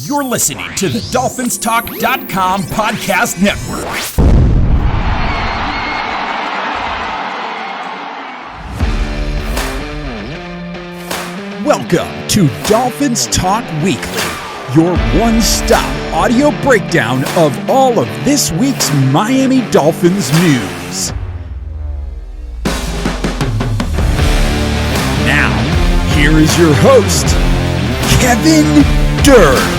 You're listening to the DolphinsTalk.com podcast network. Welcome to Dolphins Talk Weekly, your one-stop audio breakdown of all of this week's Miami Dolphins news. Now, here is your host, Kevin Dern.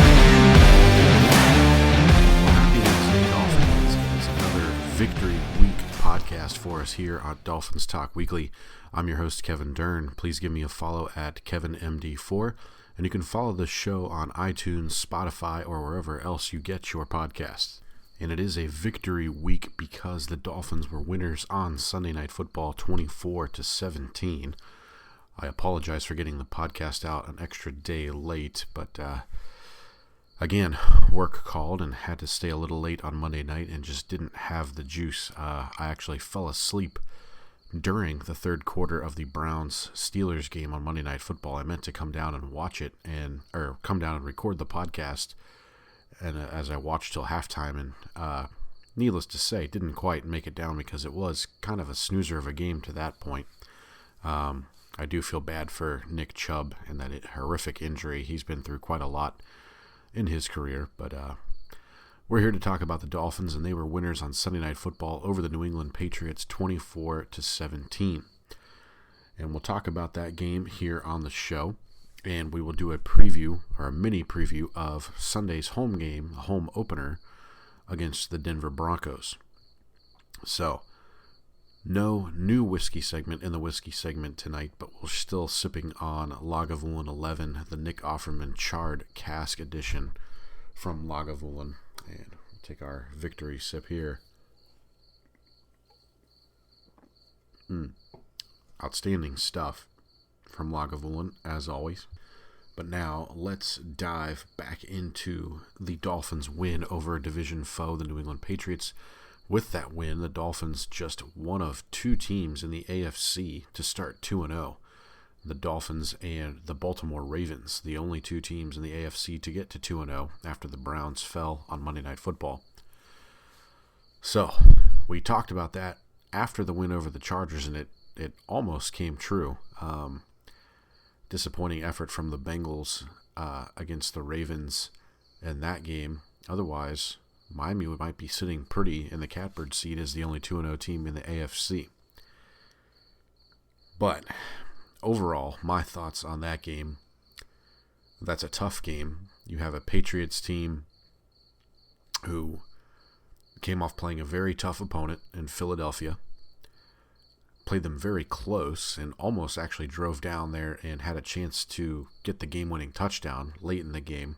It's another Victory Week podcast for us here on Dolphins Talk Weekly. I'm your host, Kevin Dern. Please give me a follow at KevinMD4, and you can follow the show on iTunes, Spotify, or wherever else you get your podcasts. And it is a victory week because the Dolphins were winners on Sunday Night Football 24-17. I apologize for getting the podcast out an extra day late, but again, work called and had to stay a little late on Monday night and just didn't have the juice. I actually fell asleep during the third quarter of the Browns-Steelers game on Monday Night Football. I meant to come down and watch it or come down and record the podcast, and as I watched till halftime, and needless to say, didn't quite make it down because it was kind of a snoozer of a game to that point. I do feel bad for Nick Chubb and that horrific injury. He's been through quite a lot in his career, but we're here to talk about the Dolphins, and they were winners on Sunday Night Football over the New England Patriots 24-17. And we'll talk about that game here on the show, and we will do a preview, or a mini preview, of Sunday's home game, the home opener, against the Denver Broncos. So, no new whiskey segment in the whiskey segment tonight, but we're still sipping on Lagavulin 11, the Nick Offerman Charred Cask Edition from Lagavulin. And we'll take our victory sip here. Outstanding stuff from Lagavulin, as always. But now, let's dive back into the Dolphins' win over a division foe, the New England Patriots. With that win, the Dolphins just one of two teams in the AFC to start 2-0. The Dolphins and the Baltimore Ravens, the only two teams in the AFC to get to 2-0 after the Browns fell on Monday Night Football. So, we talked about that after the win over the Chargers, and it almost came true. Disappointing effort from the Bengals against the Ravens in that game. Otherwise, Miami might be sitting pretty in the catbird seat as the only 2-0 team in the AFC. But overall, my thoughts on that game, that's a tough game. You have a Patriots team who came off playing a very tough opponent in Philadelphia, played them very close, and almost actually drove down there and had a chance to get the game-winning touchdown late in the game,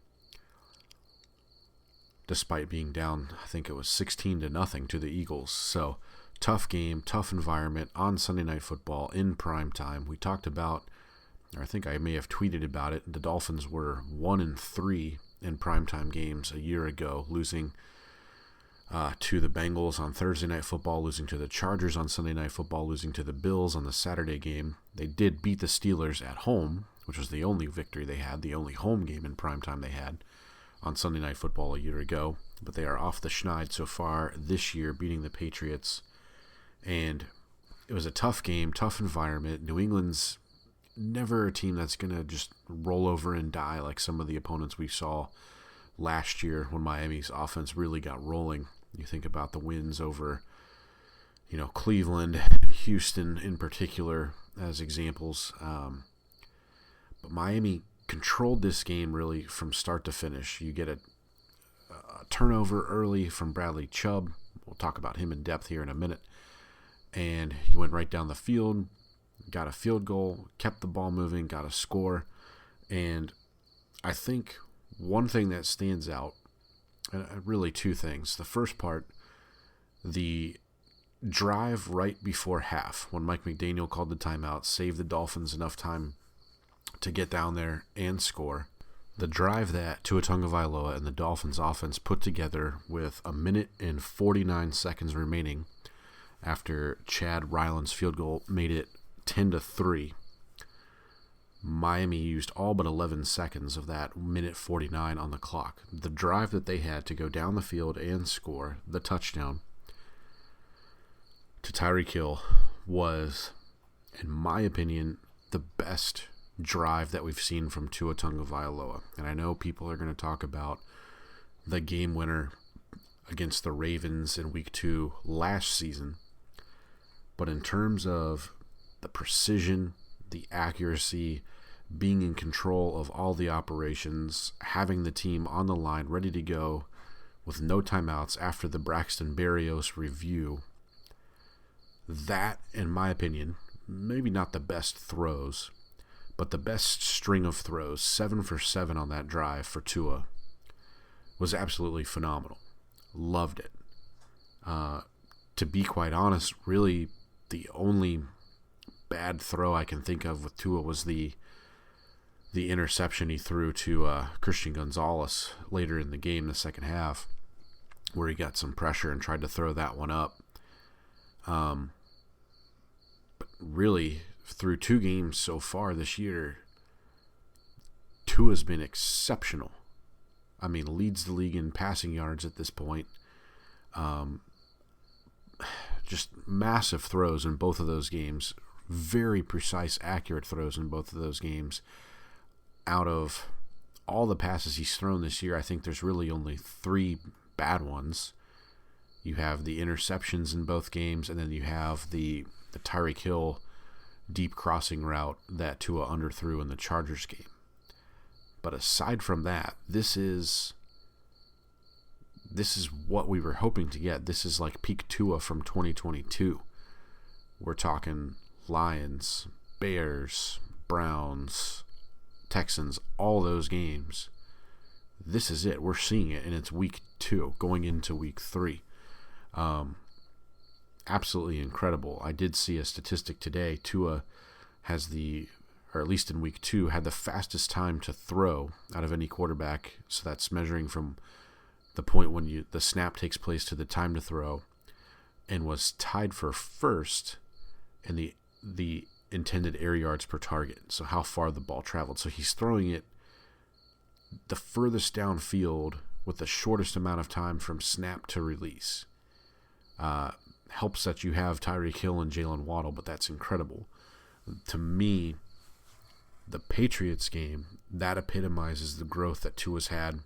despite being down, I think it was 16-0 to the Eagles. So, tough game, tough environment on Sunday Night Football in prime time. We talked about, or I think I may have tweeted about it, the Dolphins were 1-3 in primetime games a year ago, losing to the Bengals on Thursday Night Football, losing to the Chargers on Sunday Night Football, losing to the Bills on the Saturday game. They did beat the Steelers at home, which was the only victory they had, the only home game in primetime they had on Sunday Night Football a year ago, but they are off the schneid so far this year, beating the Patriots, and it was a tough game, tough environment. New England's never a team that's going to just roll over and die like some of the opponents we saw last year when Miami's offense really got rolling. You think about the wins over, Cleveland and Houston in particular as examples, but Miami controlled this game really from start to finish. You get a turnover early from Bradley Chubb. We'll talk about him in depth here in a minute. And he went right down the field, got a field goal, kept the ball moving, got a score. And I think one thing that stands out, really two things. The first part, the drive right before half, when Mike McDaniel called the timeout, saved the Dolphins enough time to get down there and score. The drive that Tua Tagovailoa and the Dolphins offense put together with 1 minute and 49 seconds remaining after Chad Ryland's field goal made it 10-3. Miami used all but 11 seconds of that minute 49 on the clock. The drive that they had to go down the field and score the touchdown to Tyreek Hill was, in my opinion, the best drive that we've seen from Tua Tagovailoa. And I know people are going to talk about the game winner against the Ravens in Week 2 last season. But in terms of the precision, the accuracy, being in control of all the operations, having the team on the line ready to go with no timeouts after the Braxton Berrios review, that, in my opinion, maybe not the best throws, but the best string of throws, 7 for 7 on that drive for Tua, was absolutely phenomenal. Loved it. To be quite honest, really the only bad throw I can think of with Tua was the interception he threw to Christian Gonzalez later in the game, the second half, where he got some pressure and tried to throw that one up. But really, through 2 games so far this year, Tua's been exceptional. I mean, leads the league in passing yards at this point. Just massive throws in both of those games. Very precise, accurate throws in both of those games. Out of all the passes he's thrown this year, I think there's really only 3 bad ones. You have the interceptions in both games, and then you have the Tyreek Hill deep crossing route that Tua underthrew in the Chargers game. But aside from that, this is what we were hoping to get. This is like peak Tua from 2022. We're talking Lions, Bears, Browns, Texans, all those games. This is it. We're seeing it, and it's week 2 going into week 3. Absolutely incredible. I did see a statistic today. Tua has or at least in week 2, had the fastest time to throw out of any quarterback. So that's measuring from the point when the snap takes place to the time to throw, and was tied for first in the intended air yards per target. So how far the ball traveled. So he's throwing it the furthest downfield with the shortest amount of time from snap to release. Helps that you have Tyreek Hill and Jalen Waddle, but that's incredible. To me, the Patriots game, that epitomizes the growth that Tua's had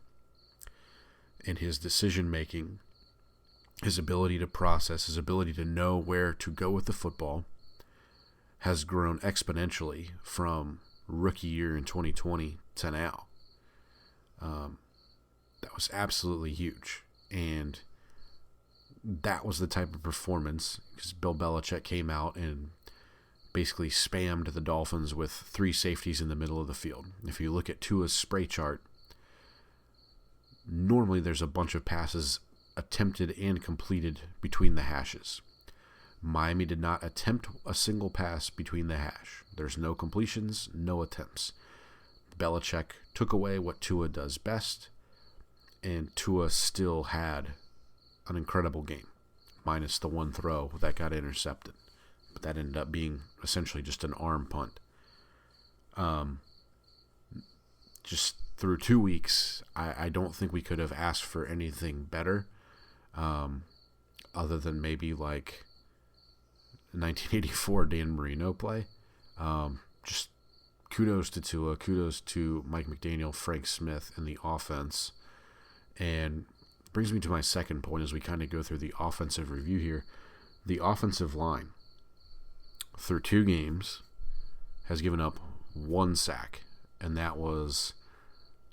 in his decision-making, his ability to process, his ability to know where to go with the football has grown exponentially from rookie year in 2020 to now. That was absolutely huge. And that was the type of performance, because Bill Belichick came out and basically spammed the Dolphins with 3 safeties in the middle of the field. If you look at Tua's spray chart, normally there's a bunch of passes attempted and completed between the hashes. Miami did not attempt a single pass between the hash. There's no completions, no attempts. Belichick took away what Tua does best, and Tua still had an incredible game, minus the one throw that got intercepted. But that ended up being essentially just an arm punt. Just through 2 weeks, I don't think we could have asked for anything better, other than maybe like 1984 Dan Marino play. Just kudos to Tua, kudos to Mike McDaniel, Frank Smith, and the offense. And brings me to my second point as we kind of go through the offensive review here. The offensive line, through 2 games, has given up 1 sack, and that was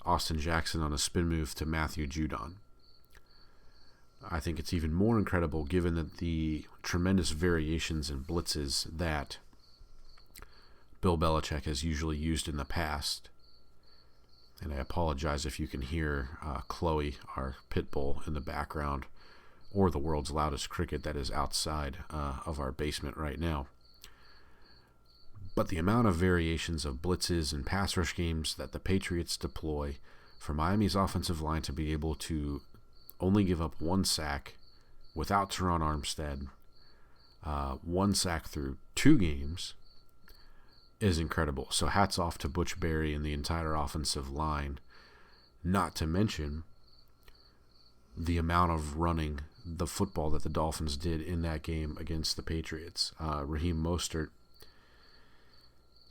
Austin Jackson on a spin move to Matthew Judon. I think it's even more incredible given that the tremendous variations in blitzes that Bill Belichick has usually used in the past. And I apologize if you can hear Chloe, our pit bull, in the background, or the world's loudest cricket that is outside of our basement right now. But the amount of variations of blitzes and pass rush games that the Patriots deploy for Miami's offensive line to be able to only give up 1 sack without Teron Armstead, 1 sack through 2 games, is incredible. So hats off to Butch Berry and the entire offensive line, not to mention the amount of running the football that the Dolphins did in that game against the Patriots. Raheem Mostert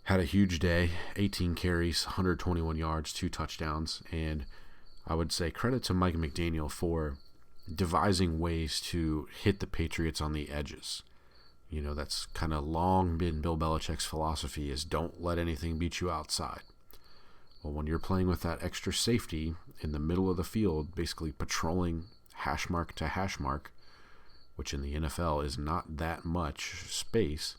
had a huge day, 18 carries, 121 yards, 2 touchdowns, and I would say credit to Mike McDaniel for devising ways to hit the Patriots on the edges. You know, that's kind of long been Bill Belichick's philosophy, is don't let anything beat you outside. Well, when you're playing with that extra safety in the middle of the field, basically patrolling hash mark to hash mark, which in the NFL is not that much space,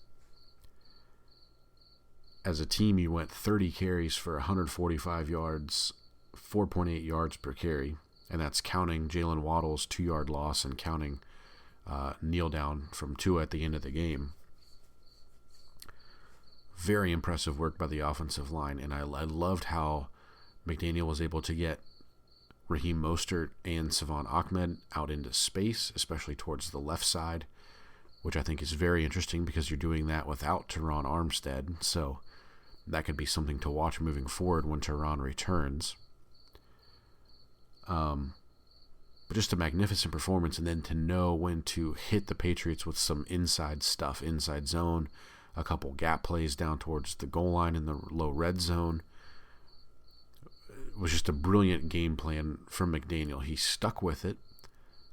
as a team you went 30 carries for 145 yards, 4.8 yards per carry, and that's counting Jalen Waddle's 2-yard loss and counting kneel down from Tua at the end of the game. Very impressive work by the offensive line, and I loved how McDaniel was able to get Raheem Mostert and Savon Ahmed out into space, especially towards the left side, which I think is very interesting because you're doing that without Teron Armstead, so that could be something to watch moving forward when Teron returns. But just a magnificent performance, and then to know when to hit the Patriots with some inside stuff, inside zone, a couple gap plays down towards the goal line in the low red zone. It was just a brilliant game plan from McDaniel. He stuck with it.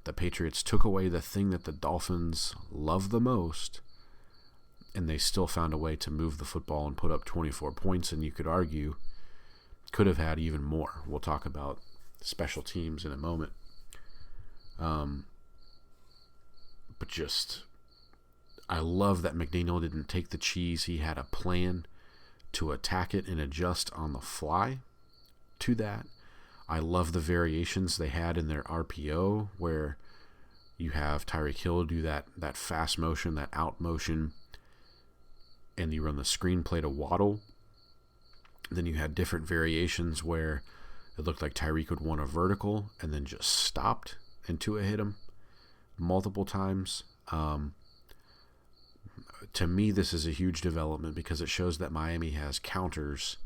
The Patriots took away the thing that the Dolphins love the most, and they still found a way to move the football and put up 24 points, and you could argue could have had even more. We'll talk about special teams in a moment. But just, I love that McDaniel didn't take the cheese. He had a plan to attack it and adjust on the fly to that. I love the variations they had in their RPO, where you have Tyreek Hill do that fast motion, that out motion, and you run the screen play to Waddle. Then you had different variations where it looked like Tyreek would want a vertical and then just stopped and Tua hit him multiple times. To me, this is a huge development because it shows that Miami has counters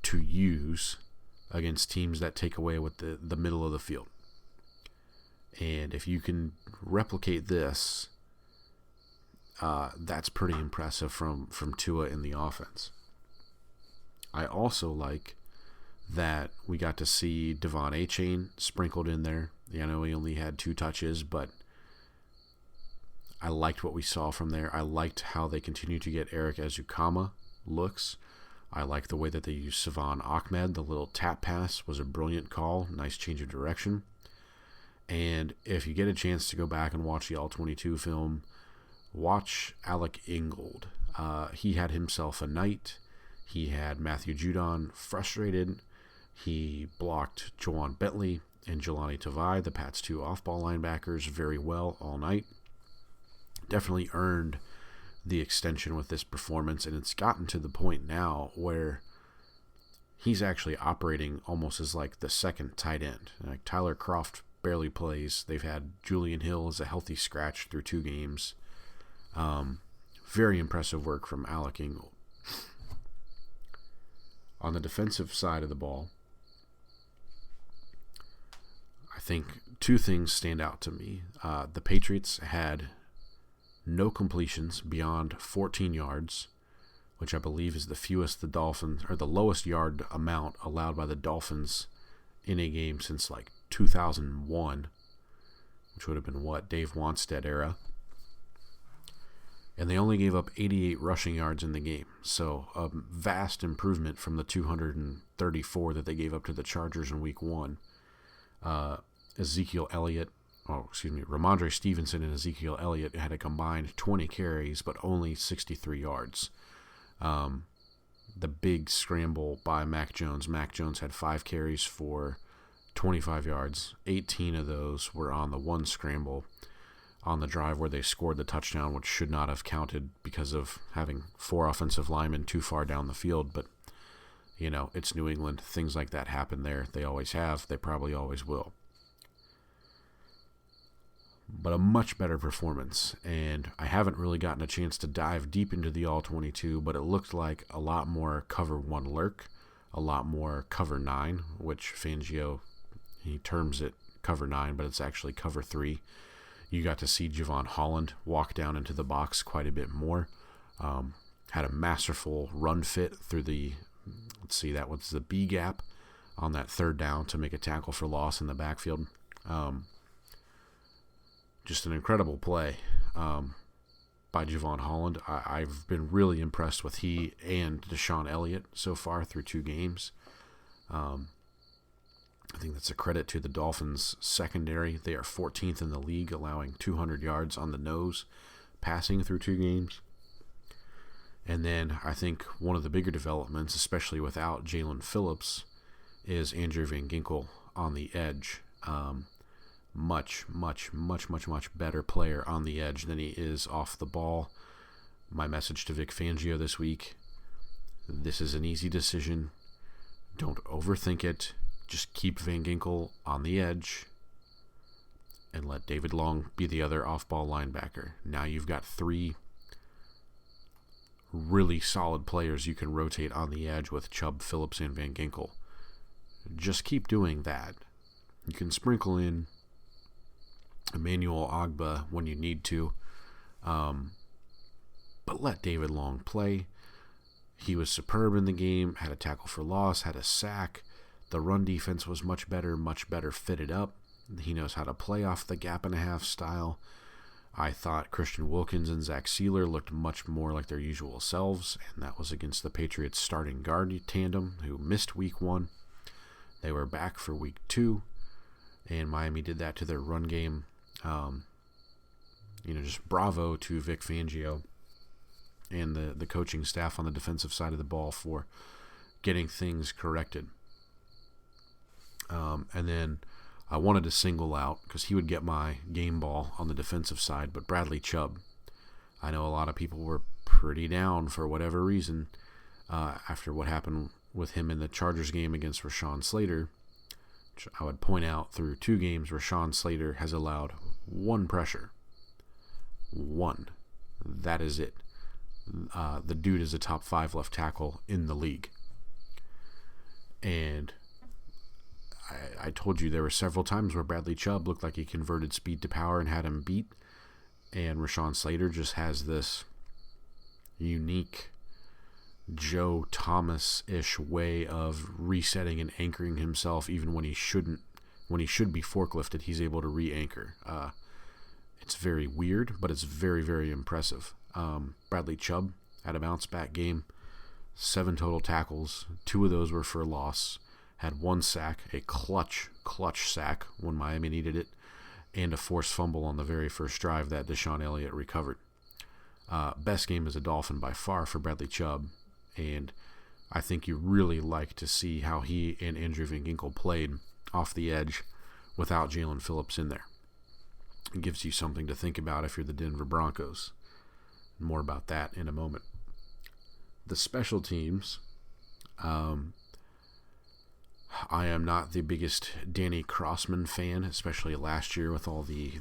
to use against teams that take away with the middle of the field. And if you can replicate this, that's pretty impressive from Tua in the offense. I also like that we got to see Devon Achane sprinkled in there. I know he only had 2 touches, but I liked what we saw from there. I liked how they continued to get Eric Ezukama looks. I like the way that they used Savon Ahmed. The little tap pass was a brilliant call. Nice change of direction. And if you get a chance to go back and watch the All-22 film, watch Alec Ingold. He had himself a night. He had Matthew Judon frustrated. He blocked Juwan Bentley and Jelani Tavai, the Pats' 2 off-ball linebackers, very well all night. Definitely earned the extension with this performance, and it's gotten to the point now where he's actually operating almost as like the second tight end. Like Tyler Kroft barely plays. They've had Julian Hill as a healthy scratch through 2 games. Very impressive work from Alec Ingold. On the defensive side of the ball, I think 2 things stand out to me. The Patriots had no completions beyond 14 yards, which I believe is the fewest the Dolphins, or the lowest yard amount allowed by the Dolphins in a game since like 2001, which would have been Dave Wanstead era. And they only gave up 88 rushing yards in the game, so a vast improvement from the 234 that they gave up to the Chargers in Week 1. Ramondre Stevenson and Ezekiel Elliott had a combined 20 carries, but only 63 yards. The big scramble by Mac Jones. Mac Jones had 5 carries for 25 yards. 18 of those were on the one scramble on the drive where they scored the touchdown, which should not have counted because of having 4 offensive linemen too far down the field. But, you know, it's New England. Things like that happen there. They always have. They probably always will. but a much better performance. And I haven't really gotten a chance to dive deep into the All-22, but it looked like a lot more cover 1 lurk, a lot more cover 9, which Fangio, he terms it cover 9, but it's actually cover 3. You got to see Javon Holland walk down into the box quite a bit more. Had a masterful run fit through that was the B gap on that third down to make a tackle for loss in the backfield. Just an incredible play by Javon Holland. I've been really impressed with he and Deshaun Elliott so far through 2 games. I think that's a credit to the Dolphins secondary. They are 14th in the league, allowing 200 yards on the nose passing through 2 games. And then I think one of the bigger developments, especially without Jalen Phillips, is Andrew Van Ginkel on the edge. Much better player on the edge than he is off the ball. My message to Vic Fangio this week: this is an easy decision. Don't overthink it. Just keep Van Ginkel on the edge and let David Long be the other off-ball linebacker. Now you've got 3 really solid players you can rotate on the edge with Chubb, Phillips, and Van Ginkel. Just keep doing that. You can sprinkle in Emmanuel Ogbah when you need to, but let David Long play. He was superb in the game, had a tackle for loss, had a sack. The run defense was much better fitted up. He knows how to play off the gap and a half style. I thought Christian Wilkins and Zach Sealer looked much more like their usual selves, and that was against the Patriots starting guard tandem who missed week 1. They were back for week 2, and Miami did that to their run game. Just bravo to Vic Fangio and the coaching staff on the defensive side of the ball for getting things corrected. And then I wanted to single out, because he would get my game ball on the defensive side, but Bradley Chubb. I know a lot of people were pretty down for whatever reason after what happened with him in the Chargers game against Rashawn Slater. I would point out through 2 games, Rashawn Slater has allowed 1 pressure. 1. That is it. The dude is a top 5 left tackle in the league. And I told you there were several times where Bradley Chubb looked like he converted speed to power and had him beat. And Rashawn Slater just has this unique Joe Thomas-ish way of resetting and anchoring himself even when he shouldn't. When he should be forklifted, he's able to re-anchor. It's very weird, but it's very, very impressive. Bradley Chubb had a bounce-back game. 7 total tackles. 2 of those were for loss. Had 1 sack, a clutch sack when Miami needed it, and a forced fumble on the very first drive that Deshaun Elliott recovered. Best game as a Dolphin by far for Bradley Chubb, and I think you really like to see how he and Andrew Van Ginkel played off the edge without Jalen Phillips in there. It gives you something to think about if you're the Denver Broncos. More about that in a moment. The special teams, I am not the biggest Danny Crossman fan, especially last year with all the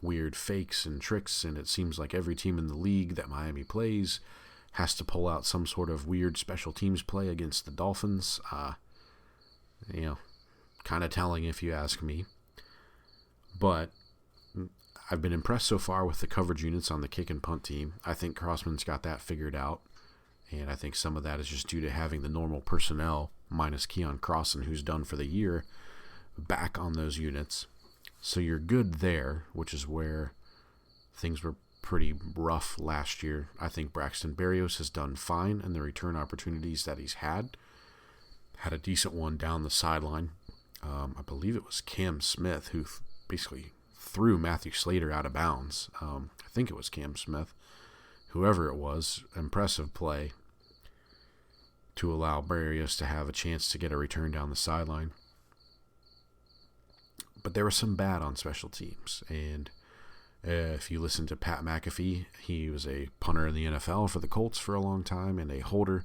weird fakes and tricks, and it seems like every team in the league that Miami plays has to pull out some sort of weird special teams play against the Dolphins. Kind of telling if you ask me. But I've been impressed so far with the coverage units on the kick and punt team. I think Crossman's got that figured out, and I think some of that is just due to having the normal personnel, minus Keon Crossan, who's done for the year, back on those units. So you're good there, which is where things were pretty rough last year. I think Braxton Berrios has done fine in the return opportunities that he's had. Had a decent one down the sideline. I believe it was Cam Smith who basically threw Matthew Slater out of bounds. I think it was Cam Smith. Whoever it was, impressive play to allow Berrios to have a chance to get a return down the sideline. But there was some bad on special teams, and if you listen to Pat McAfee, he was a punter in the NFL for the Colts for a long time and a holder.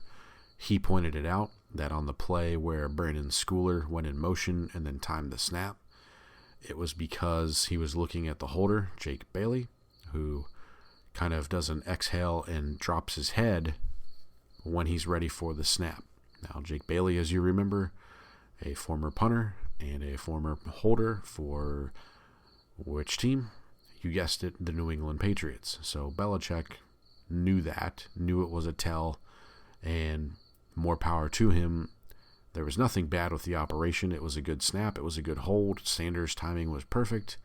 He pointed it out that on the play where Brandon Schooler went in motion and then timed the snap, it was because he was looking at the holder, Jake Bailey, who kind of does an exhale and drops his head when he's ready for the snap. Now, Jake Bailey, as you remember, a former punter and a former holder for which team? You guessed it, the New England Patriots. So Belichick knew it was a tell, and more power to him. There was nothing bad with the operation. It was a good snap. It was a good hold. Sanders' timing was perfect.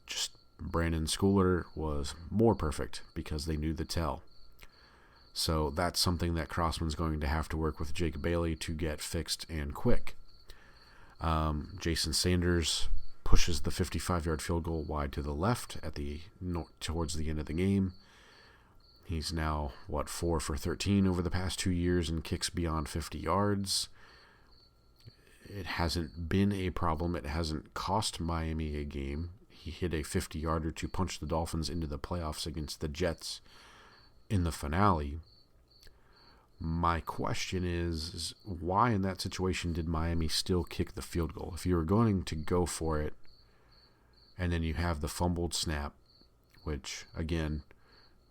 Just Brandon Schooler was more perfect because they knew the tell. So that's something that Crossman's going to have to work with Jake Bailey to get fixed and quick. Jason Sanders pushes the 55-yard field goal wide to the left towards the end of the game. He's now, 4 for 13 over the past 2 years and kicks beyond 50 yards. It hasn't been a problem. It hasn't cost Miami a game. He hit a 50-yarder to punch the Dolphins into the playoffs against the Jets in the finale. My question is why in that situation did Miami still kick the field goal? If you were going to go for it and then you have the fumbled snap, which, again,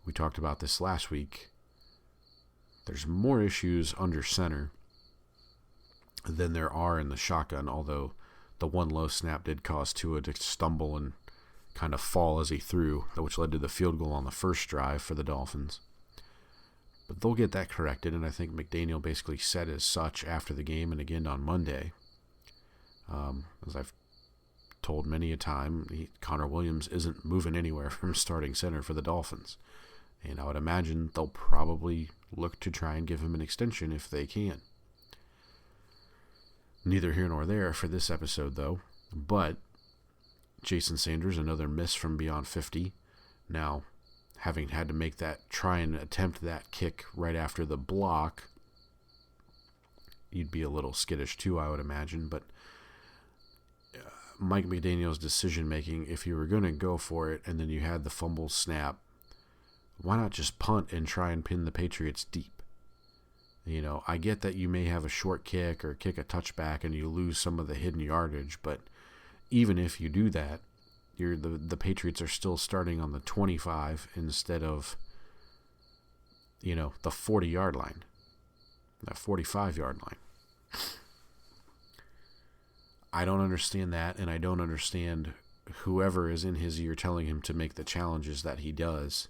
we talked about this last week, there's more issues under center than there are in the shotgun, although the one low snap did cause Tua to stumble and kind of fall as he threw, which led to the field goal on the first drive for the Dolphins. But they'll get that corrected, and I think McDaniel basically said as such after the game and again on Monday. As I've told many a time, Connor Williams isn't moving anywhere from starting center for the Dolphins. And I would imagine they'll probably look to try and give him an extension if they can. Neither here nor there for this episode, though. But Jason Sanders, another miss from beyond 50. Now, having had to try and attempt that kick right after the block, you'd be a little skittish too, I would imagine. But Mike McDaniel's decision-making, if you were going to go for it and then you had the fumble snap, why not just punt and try and pin the Patriots deep? I get that you may have a short kick or kick a touchback and you lose some of the hidden yardage, but even if you do that, the Patriots are still starting on the 25 instead of, the 40-yard line, that 45-yard line. I don't understand that, and I don't understand whoever is in his ear telling him to make the challenges that he does.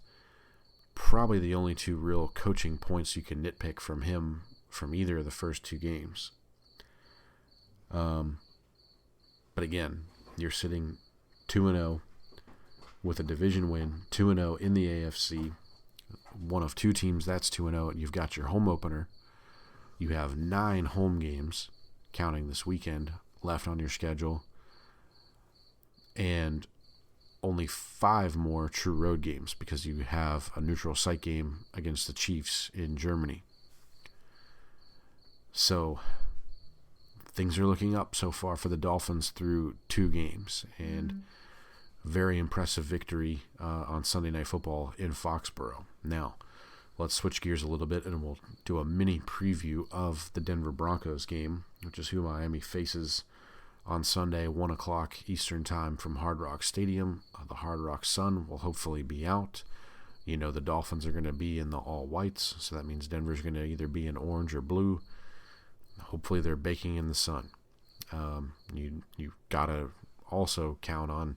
Probably the only two real coaching points you can nitpick from him from either of the first two games. But again, you're sitting 2-0 with a division win, 2-0 in the AFC, one of two teams that's 2-0, and you've got your home opener. You have 9 home games, counting this weekend, left on your schedule, and only 5 more true road games because you have a neutral site game against the Chiefs in Germany. So things are looking up so far for the Dolphins through 2 games, and very impressive victory on Sunday Night Football in Foxborough. Now, let's switch gears a little bit and we'll do a mini preview of the Denver Broncos game, which is who Miami faces on Sunday, 1 o'clock Eastern Time from Hard Rock Stadium. The Hard Rock sun will hopefully be out. The Dolphins are going to be in the all-whites, so that means Denver's going to either be in orange or blue. Hopefully they're baking in the sun. You got to also count on,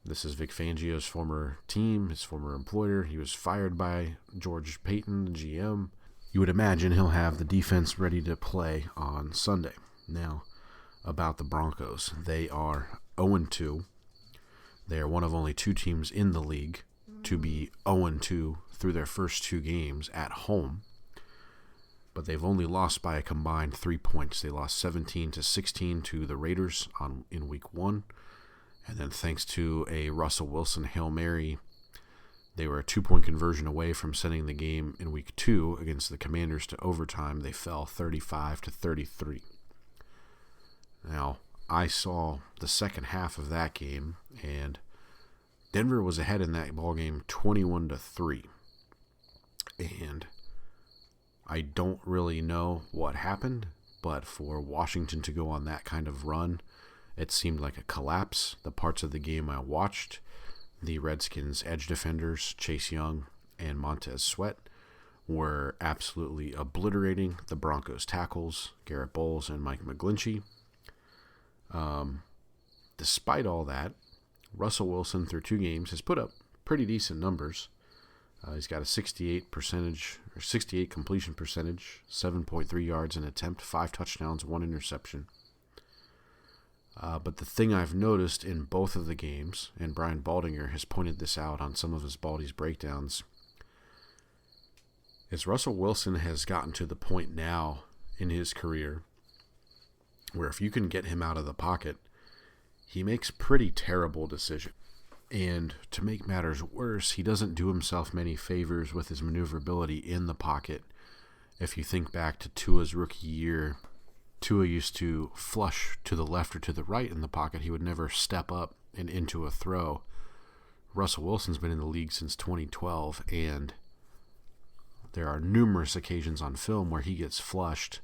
this is Vic Fangio's former team, his former employer. He was fired by George Payton, the GM. You would imagine he'll have the defense ready to play on Sunday. Now, about the Broncos, they are 0-2. They are one of only 2 teams in the league to be 0-2 through their first 2 games at home. But they've only lost by a combined 3 points. They lost 17-16 to the Raiders in week 1. And then thanks to a Russell Wilson Hail Mary, they were a 2-point conversion away from sending the game in week 2 against the Commanders to overtime. They fell 35-33. Now, I saw the second half of that game, and Denver was ahead in that ballgame 21-3. And I don't really know what happened, but for Washington to go on that kind of run It seemed like a collapse. The parts of the game I watched, the Redskins' edge defenders, Chase Young and Montez Sweat, were absolutely obliterating the Broncos' tackles, Garrett Bowles and Mike McGlinchey. Despite all that, Russell Wilson through 2 games has put up pretty decent numbers. He's got a 68 completion percentage, 7.3 yards an attempt, 5 touchdowns, 1 interception. But the thing I've noticed in both of the games, and Brian Baldinger has pointed this out on some of his Baldy's breakdowns, is Russell Wilson has gotten to the point now in his career where if you can get him out of the pocket, he makes pretty terrible decisions. And to make matters worse, he doesn't do himself many favors with his maneuverability in the pocket. If you think back to Tua's rookie year, Tua used to flush to the left or to the right in the pocket. He would never step up and into a throw. Russell Wilson's been in the league since 2012, and there are numerous occasions on film where he gets flushed,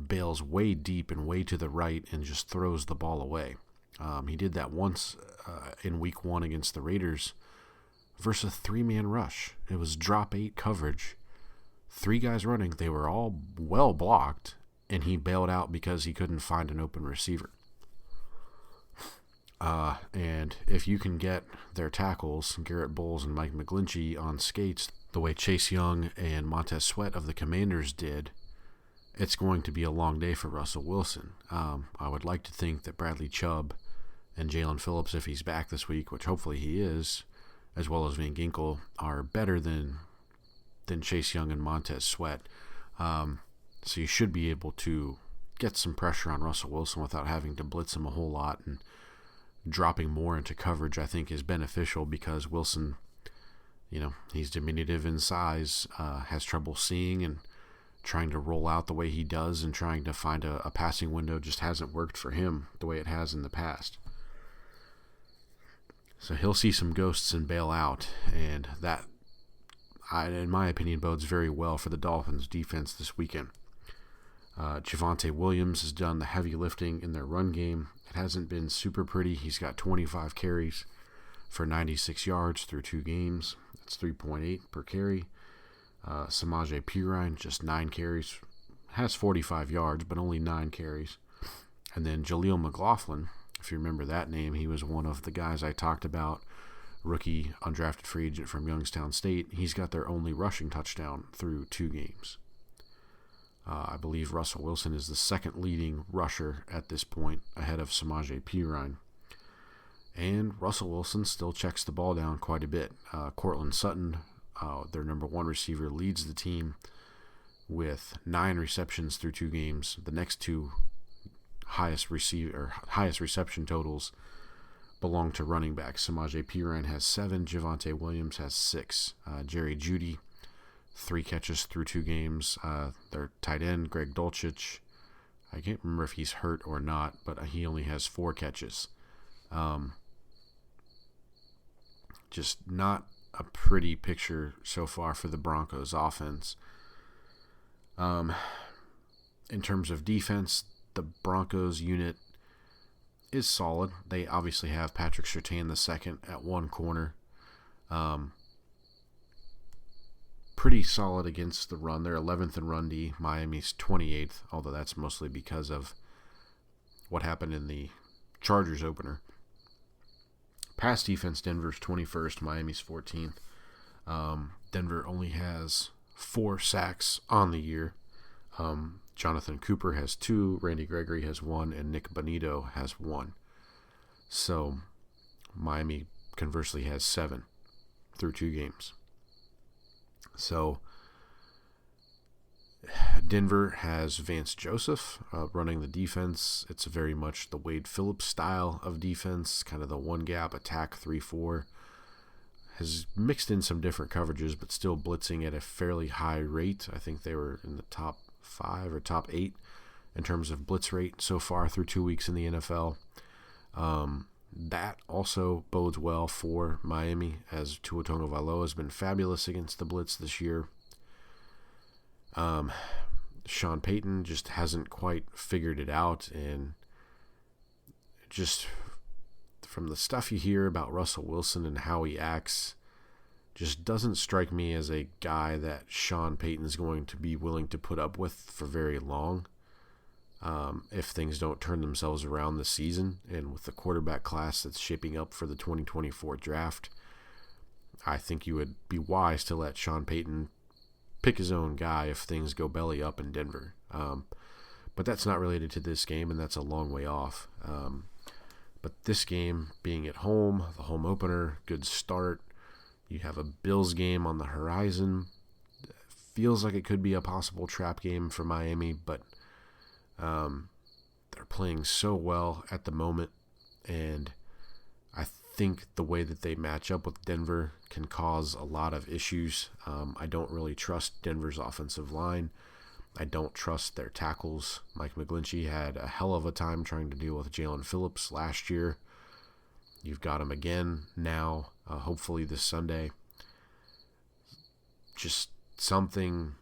bails way deep and way to the right, and just throws the ball away. He did that once in week 1 against the Raiders versus a 3-man rush. It was drop 8 coverage. 3 guys running. They were all well blocked, and he bailed out because he couldn't find an open receiver. And if you can get their tackles, Garrett Bowles and Mike McGlinchey, on skates the way Chase Young and Montez Sweat of the Commanders did, it's going to be a long day for Russell Wilson. I would like to think that Bradley Chubb and Jalen Phillips, if he's back this week, which hopefully he is, as well as Van Ginkel, are better than Chase Young and Montez Sweat. So you should be able to get some pressure on Russell Wilson without having to blitz him a whole lot, and dropping more into coverage I think is beneficial because Wilson, he's diminutive in size, has trouble seeing, and trying to roll out the way he does and trying to find a passing window just hasn't worked for him the way it has in the past. So he'll see some ghosts and bail out, and that, in my opinion, bodes very well for the Dolphins defense this weekend. Javonte Williams has done the heavy lifting in their run game. It hasn't been super pretty. He's got 25 carries for 96 yards through 2 games. That's 3.8 per carry. Samaje Perine, just 9 carries, has 45 yards, but only 9 carries. And then Jaleel McLaughlin, if you remember that name, he was one of the guys I talked about, rookie undrafted free agent from Youngstown State. He's got their only rushing touchdown through 2 games. I believe Russell Wilson is the second leading rusher at this point, ahead of Samaje Perine. And Russell Wilson still checks the ball down quite a bit. Cortland Sutton, their number 1 receiver, leads the team with 9 receptions through 2 games. The next 2 highest reception totals belong to running backs. Samaje Perine has 7, Javonte Williams has 6. Jerry Jeudy, 3 catches through 2 games. Their tight end, Greg Dulcich, I can't remember if he's hurt or not, but he only has 4 catches. Just not a pretty picture so far for the Broncos offense. In terms of defense, the Broncos unit is solid. They obviously have Patrick Surtain II at one corner. Pretty solid against the run. They're 11th in run D. Miami's 28th, although that's mostly because of what happened in the Chargers opener. Pass defense, Denver's 21st, Miami's 14th. Denver only has 4 sacks on the year. Jonathan Cooper has 2, Randy Gregory has 1, and Nick Bonito has 1. So Miami conversely has 7 through 2 games. So Denver has Vance Joseph running the defense. It's very much the Wade Phillips style of defense, kind of the one-gap attack 3-4. Has mixed in some different coverages, but still blitzing at a fairly high rate. I think they were in the top 5 or top 8 in terms of blitz rate so far through 2 weeks in the NFL. That also bodes well for Miami, as Tua Tagovailoa has been fabulous against the blitz this year. Sean Payton just hasn't quite figured it out, and just from the stuff you hear about Russell Wilson and how he acts, just doesn't strike me as a guy that Sean Payton's going to be willing to put up with for very long. If things don't turn themselves around this season, and with the quarterback class that's shaping up for the 2024 draft, I think you would be wise to let Sean Payton pick his own guy if things go belly up in Denver. But that's not related to this game, and that's a long way off. But this game, being at home, the home opener, good start. You have a Bills game on the horizon. Feels like it could be a possible trap game for Miami, but they're playing so well at the moment, and I think the way that they match up with Denver can cause a lot of issues. I don't really trust Denver's offensive line. I don't trust their tackles. Mike McGlinchey had a hell of a time trying to deal with Jalen Phillips last year. You've got him again now, hopefully this Sunday. Just something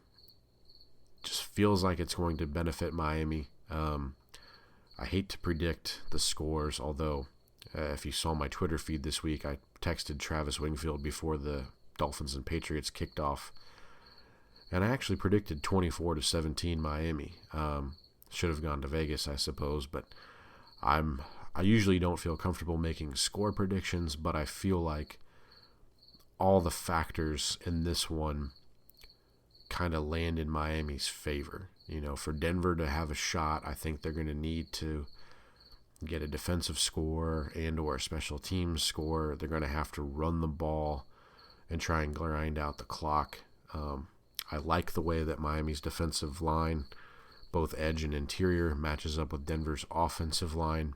just feels like it's going to benefit Miami. I hate to predict the scores, although if you saw my Twitter feed this week, I texted Travis Wingfield before the Dolphins and Patriots kicked off, and I actually predicted 24-17 Miami. Should have gone to Vegas, I suppose, but I usually don't feel comfortable making score predictions, but I feel like all the factors in this one kind of land in Miami's favor. You know, for Denver to have a shot, I think they're going to need to get a defensive score and or a special teams score. They're going to have to run the ball and try and grind out the clock. I like the way that Miami's defensive line, both edge and interior, matches up with Denver's offensive line.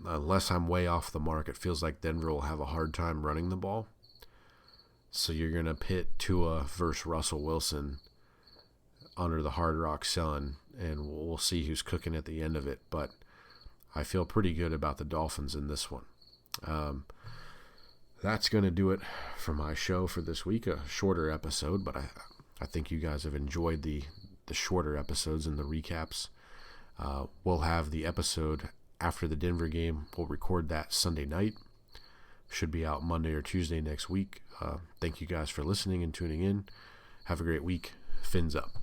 Unless I'm way off the mark, it feels like Denver will have a hard time running the ball. So you're going to pit Tua versus Russell Wilson under the Hard Rock Sun, and we'll see who's cooking at the end of it. But I feel pretty good about the Dolphins in this one. That's going to do it for my show for this week. A shorter episode, but I think you guys have enjoyed the shorter episodes and the recaps. We'll have the episode after the Denver game. We'll record that Sunday night. Should be out Monday or Tuesday next week. Thank you guys for listening and tuning in. Have a great week. Fins up.